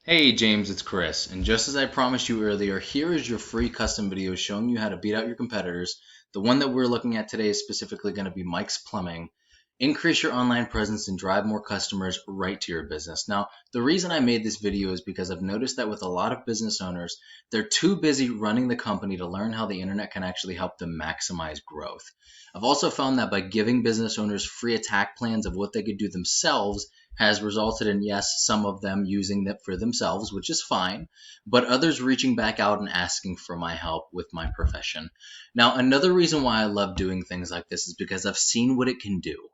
Hey James, it's Chris, and just as I promised you earlier, here is your free custom video showing you how to beat out your competitors. The one that we're looking at today is specifically going to be Mike's Plumbing. Increase your online presence and drive more customers right to your business. Now, the reason I made this video is because I've noticed that with a lot of business owners, they're too busy running the company to learn how the internet can actually help them maximize growth. I've also found that by giving business owners free attack plans of what they could do themselves has resulted in, yes, some of them using it for themselves, which is fine, but others reaching back out and asking for my help with my profession. Now, another reason why I love doing things like this is because I've seen what it can do.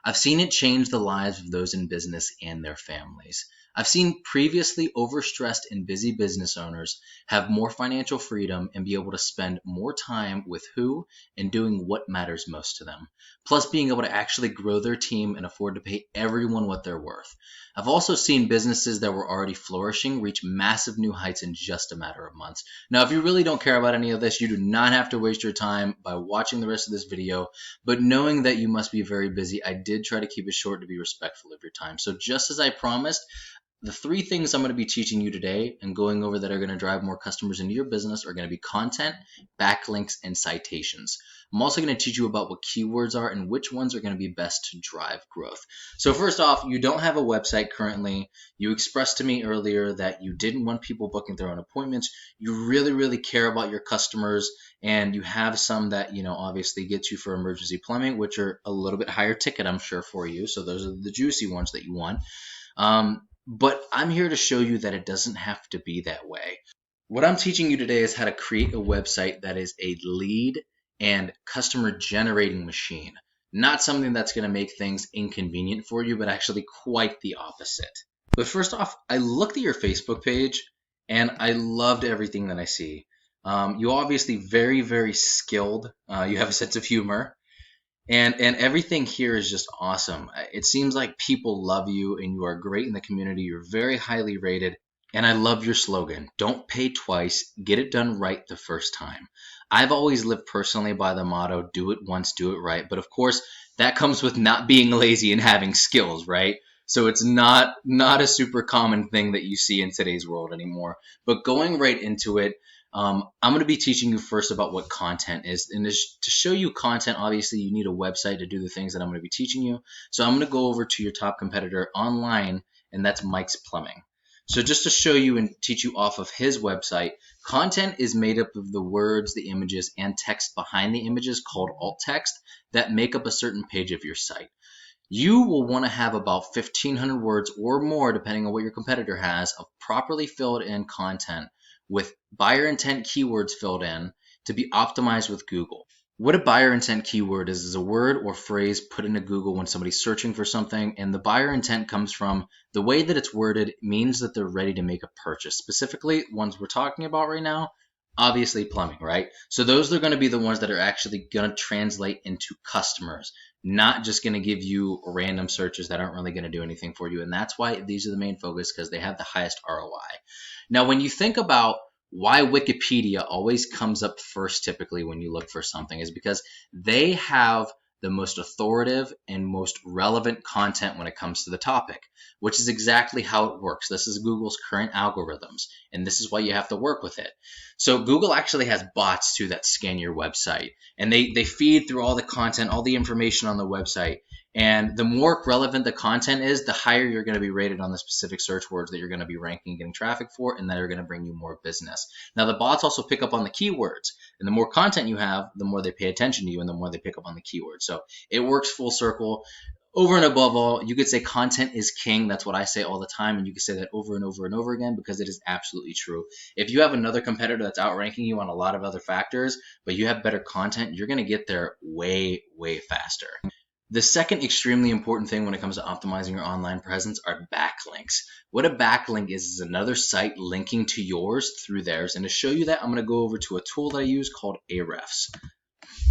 I've seen it change the lives of those in business and their families. I've seen previously overstressed and busy business owners have more financial freedom and be able to spend more time with who and doing what matters most to them. Plus, being able to actually grow their team and afford to pay everyone what they're worth. I've also seen businesses that were already flourishing reach massive new heights in just a matter of months. Now, if you really don't care about any of this, you do not have to waste your time by watching the rest of this video. But knowing that you must be very busy, I did try to keep it short to be respectful of your time. So just as I promised, the three things I'm going to be teaching you today and going over that are going to drive more customers into your business are going to be content, backlinks, and citations. I'm also going to teach you about what keywords are and which ones are going to be best to drive growth. So first off, you don't have a website currently. You expressed to me earlier that you didn't want people booking their own appointments. You really care about your customers, and you have some that, obviously get you for emergency plumbing, which are a little bit higher ticket, I'm sure, for you. So those are the juicy ones that you want. But I'm here to show you that it doesn't have to be that way. What I'm teaching you today is how to create a website that is a lead and customer generating machine. Not something that's going to make things inconvenient for you, but actually quite the opposite. But first off, I looked at your Facebook page and I loved everything that I see. You obviously very skilled. You have a sense of humor. And everything here is just awesome. It seems like people love you and you are great in the community. You're very highly rated. And I love your slogan. Don't pay twice. Get it done right the first time. I've always lived personally by the motto, do it once, do it right. But of course, that comes with not being lazy and having skills, right? So it's not a super common thing that you see in today's world anymore. But going right into it, I'm going to be teaching you first about what content is. And to show you content, obviously, you need a website to do the things that I'm going to be teaching you. So I'm going to go over to your top competitor online, and that's Mike's Plumbing. So just to show you and teach you off of his website, content is made up of the words, the images, and text behind the images called alt text that make up a certain page of your site. You will want to have about 1,500 words or more, depending on what your competitor has, of properly filled in content with buyer intent keywords filled in to be optimized with Google. What a buyer intent keyword is a word or phrase put into Google when somebody's searching for something, and the buyer intent comes from the way that it's worded means that they're ready to make a purchase. Specifically, ones we're talking about right now, obviously plumbing, right? So those are going to be the ones that are actually going to translate into customers, not just going to give you random searches that aren't really going to do anything for you. And that's why these are the main focus, because they have the highest ROI. Now, when you think about why Wikipedia always comes up first typically when you look for something is because they have the most authoritative and most relevant content when it comes to the topic, which is exactly how it works. This is Google's current algorithms, and this is why you have to work with it. So Google actually has bots too that scan your website, and they feed through all the content, all the information on the website. And the more relevant the content is, the higher you're going to be rated on the specific search words that you're going to be ranking and getting traffic for, and that are going to bring you more business. Now, the bots also pick up on the keywords, and the more content you have, the more they pay attention to you, and the more they pick up on the keywords. So it works full circle. Over and above all, you could say content is king. That's what I say all the time, and you can say that over and over and over again because it is absolutely true. If you have another competitor that's outranking you on a lot of other factors, but you have better content, you're going to get there way faster. The second extremely important thing when it comes to optimizing your online presence are backlinks. What a backlink is another site linking to yours through theirs. And to show you that, I'm going to go over to a tool that I use called Ahrefs.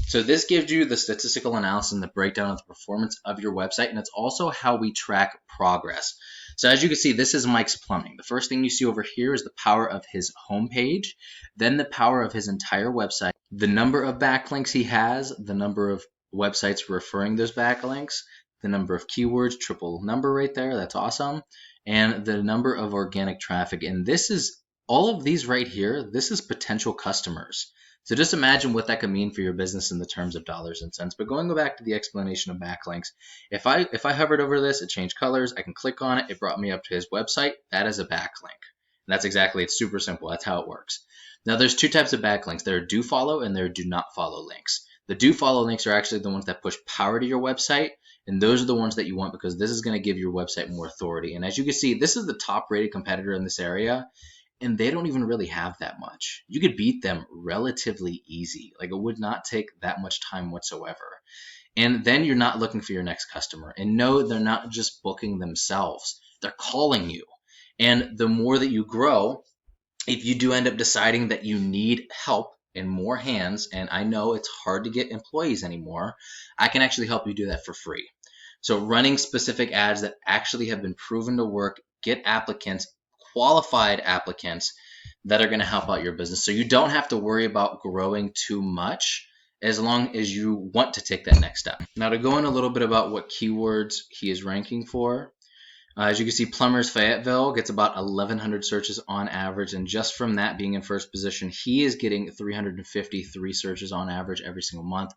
So this gives you the statistical analysis and the breakdown of the performance of your website, and it's also how we track progress. So as you can see, this is Mike's Plumbing. The first thing you see over here is the power of his homepage, then the power of his entire website, the number of backlinks he has, the number of websites referring those backlinks, the number of keywords, triple number right there, that's awesome. and the number of organic traffic. And this is all of these right here. This is potential customers. So just imagine what that could mean for your business in the terms of dollars and cents. But going back to the explanation of backlinks, if I hovered over this, it changed colors. I can click on it. It brought me up to his website. That is a backlink. And that's exactly, it's super simple. That's how it works. Now there's two types of backlinks. There are do follow and there are do not follow links. The do follow links are actually the ones that push power to your website. And those are the ones that you want because this is going to give your website more authority. And as you can see, this is the top rated competitor in this area. And they don't even really have that much. You could beat them relatively easy. Like, it would not take that much time whatsoever. And then you're not looking for your next customer. And no, they're not just booking themselves. They're calling you. And the more that you grow, if you do end up deciding that you need help and more hands, and I know it's hard to get employees anymore, I can actually help you do that for free. So running specific ads that actually have been proven to work, get applicants, qualified applicants that are going to help out your business. So you don't have to worry about growing too much as long as you want to take that next step. Now to go in a little bit about what keywords he is ranking for. As you can see, Plumbers Fayetteville gets about 1,100 searches on average, and just from that being in first position, he is getting 353 searches on average every single month.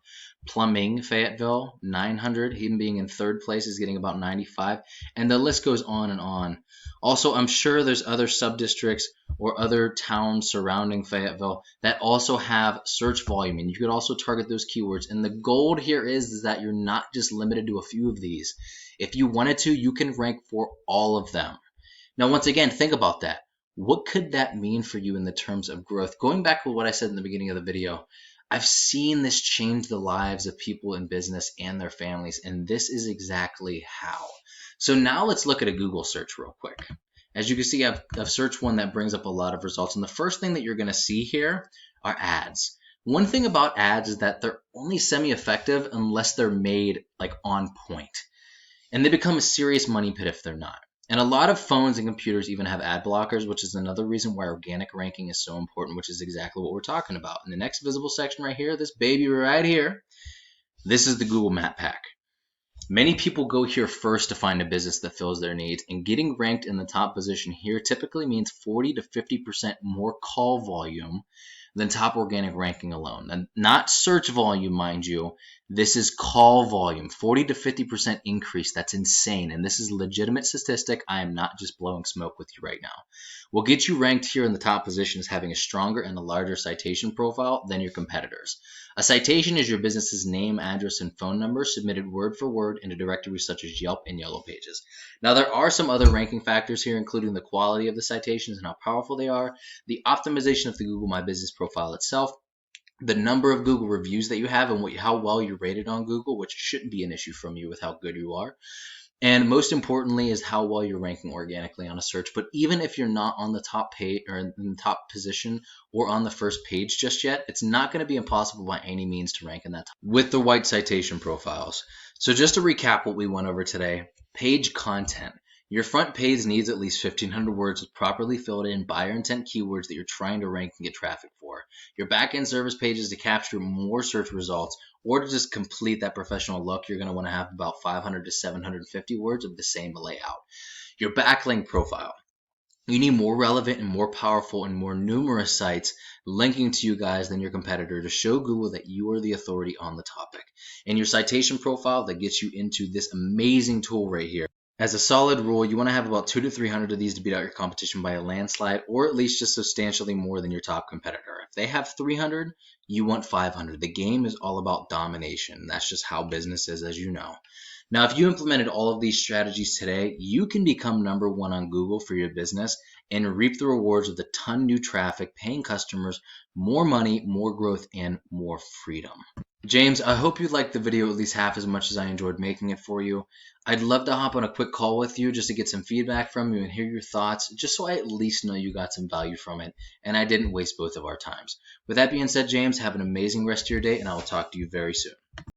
Plumbing Fayetteville, 900. Him being in third place is getting about 95, and the list goes on and on. Also, I'm sure there's other sub-districts or other towns surrounding Fayetteville that also have search volume, and you could also target those keywords. And the gold here is that you're not just limited to a few of these. If you wanted to, you can rank for all of them. Now, once again, think about that. What could that mean for you in the terms of growth? Going back to what I said in the beginning of the video, I've seen this change the lives of people in business and their families, and this is exactly how. So now let's look at a Google search real quick. As you can see, I've searched one that brings up a lot of results, and the first thing that you're going to see here are ads. One thing about ads is that they're only semi-effective unless they're made like on point. And they become a serious money pit if they're not. And a lot of phones and computers even have ad blockers, which is another reason why organic ranking is so important, which is exactly what we're talking about. In the next visible section right here, this baby right here, this is the Google Map Pack. Many people go here first to find a business that fills their needs, and getting ranked in the top position here typically means 40 to 50% more call volume than top organic ranking alone. And not search volume, mind you. This is call volume, 40 to 50% increase. That's insane. And this is a legitimate statistic. I am not just blowing smoke with you right now. What gets you ranked here in the top position is having a stronger and a larger citation profile than your competitors. A citation is your business's name, address, and phone number submitted word for word into directories such as Yelp and Yellow Pages. Now, there are some other ranking factors here, including the quality of the citations and how powerful they are, the optimization of the Google My Business profile itself, the number of Google reviews that you have and how well you're rated on Google, which shouldn't be an issue from you with how good you are. And most importantly is how well you're ranking organically on a search. But even if you're not on the top page or in the top position or on the first page just yet, it's not going to be impossible by any means to rank in that top with the right citation profiles. So just to recap what we went over today, page content. Your front page needs at least 1,500 words with properly filled in buyer intent keywords that you're trying to rank and get traffic for. Your back-end service pages to capture more search results, or to just complete that professional look, you're going to want to have about 500 to 750 words of the same layout. Your backlink profile. You need more relevant and more powerful and more numerous sites linking to you guys than your competitor to show Google that you are the authority on the topic. And your citation profile that gets you into this amazing tool right here. As a solid rule, you want to have about 200 to 300 of these to beat out your competition by a landslide, or at least just substantially more than your top competitor. If they have 300, you want 500. The game is all about domination. That's just how business is, as you know. Now, if you implemented all of these strategies today, you can become number one on Google for your business and reap the rewards of the ton new traffic, paying customers, more money, more growth, and more freedom. James, I hope you liked the video at least half as much as I enjoyed making it for you. I'd love to hop on a quick call with you just to get some feedback from you and hear your thoughts, just so I at least know you got some value from it and I didn't waste both of our times. With that being said, James, have an amazing rest of your day, and I will talk to you very soon.